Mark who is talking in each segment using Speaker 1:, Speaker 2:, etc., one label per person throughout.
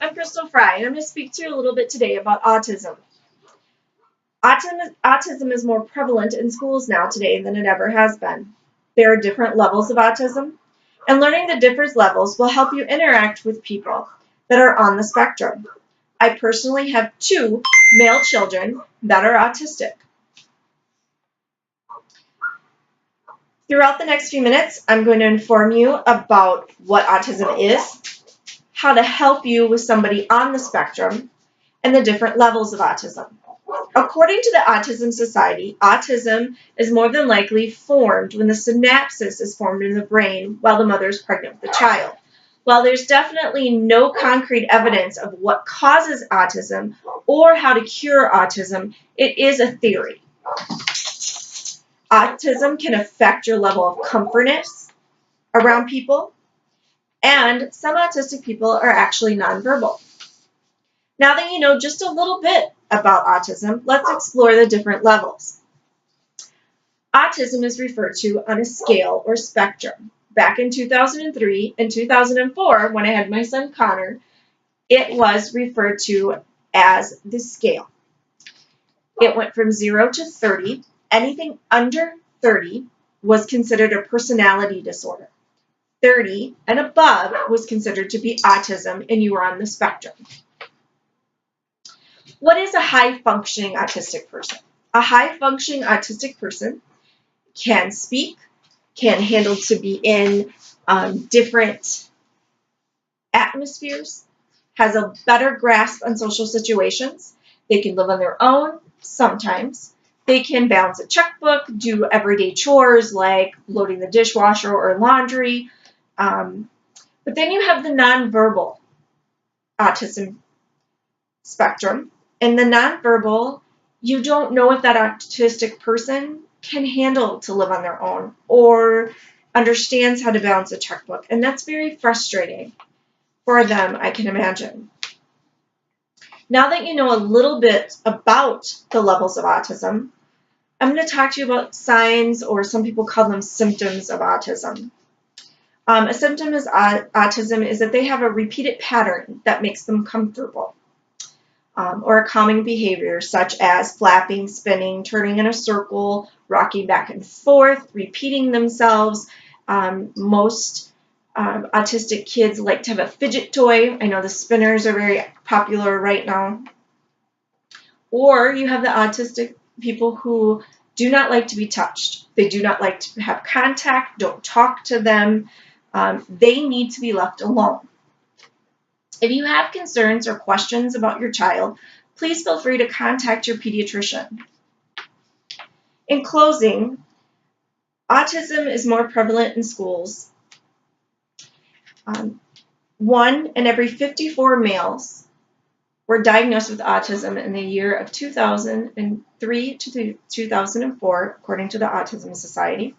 Speaker 1: I'm Crystal Fry, and I'm going to speak to you a little bit today about autism. Autism is more prevalent in schools now today than it ever has been. There are different levels of autism, and learning the different levels will help you interact with people that are on the spectrum. I personally have 2 male children that are autistic. Throughout the next few minutes, I'm going to inform you about what autism is, how to help you with somebody on the spectrum, and the different levels of autism. According to the Autism Society, autism is more than likely formed when the synapses is formed in the brain while the mother is pregnant with the child. While there's definitely no concrete evidence of what causes autism or how to cure autism, it is a theory. Autism can affect your level of comfortness around people, and some autistic people are actually nonverbal. Now that you know just a little bit about autism, let's explore the different levels. Autism is referred to on a scale or spectrum. Back in 2003 and 2004, when I had my son Connor, it was referred to as the scale. It went from 0 to 30. Anything under 30 was considered a personality disorder. 30 and above was considered to be autism, and you were on the spectrum. What is a high-functioning autistic person? A high-functioning autistic person can speak, can handle to be in different atmospheres, has a better grasp on social situations. They can live on their own sometimes. They can balance a checkbook, do everyday chores like loading the dishwasher or laundry. But then you have the nonverbal autism spectrum. In the nonverbal, you don't know if that autistic person can handle to live on their own or understands how to balance a checkbook. And that's very frustrating for them, I can imagine. Now that you know a little bit about the levels of autism, I'm going to talk to you about signs, or some people call them symptoms of autism. A symptom of autism is that they have a repeated pattern that makes them comfortable. Or a common behavior such as flapping, spinning, turning in a circle, rocking back and forth, repeating themselves. Most autistic kids like to have a fidget toy. I know the spinners are very popular right now. Or you have the autistic people who do not like to be touched. They do not like to have contact, don't talk to them. They need to be left alone. If you have concerns or questions about your child, please feel free to contact your pediatrician. In closing, autism is more prevalent in schools. 1 in every 54 males were diagnosed with autism in the year of 2003 to 2004, according to the Autism Society.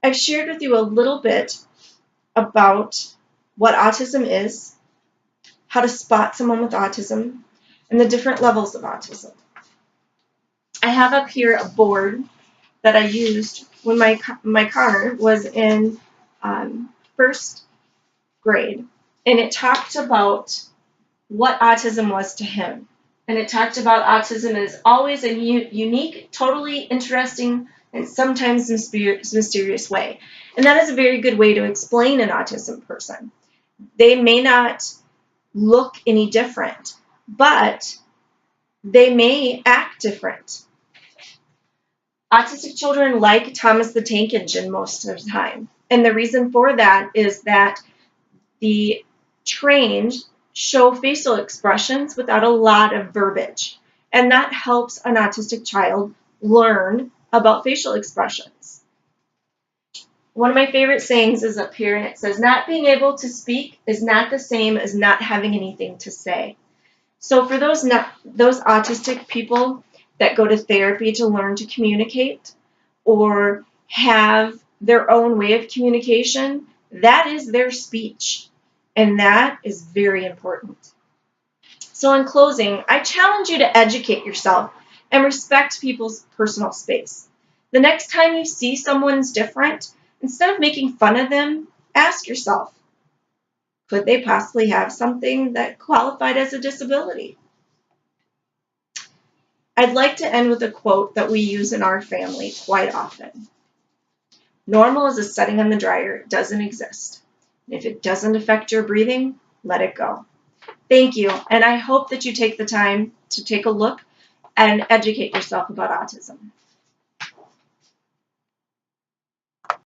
Speaker 1: I've shared with you a little bit about what autism is, how to spot someone with autism, and the different levels of autism. I have up here a board that I used when my Connor was in first grade, and it talked about what autism was to him. And it talked about autism as always a unique, totally interesting, and sometimes mysterious way. And that is a very good way to explain an autism person. They may not look any different, but they may act different. Autistic children like Thomas the Tank Engine most of the time. And the reason for that is that the trained show facial expressions without a lot of verbiage. And that helps an autistic child learn about facial expressions. One of my favorite sayings is up here, and it says, not being able to speak is not the same as not having anything to say. So for those autistic people that go to therapy to learn to communicate or have their own way of communication, that is their speech, and that is very important. So in closing, I challenge you to educate yourself and respect people's personal space. The next time you see someone's different, instead of making fun of them, ask yourself, Could they possibly have something that qualified as a disability? I'd like to end with a quote that we use in our family quite often. Normal is a setting on the dryer. It doesn't exist. If it doesn't affect your breathing, let it go. Thank you, and I hope that you take the time to take a look and educate yourself about autism.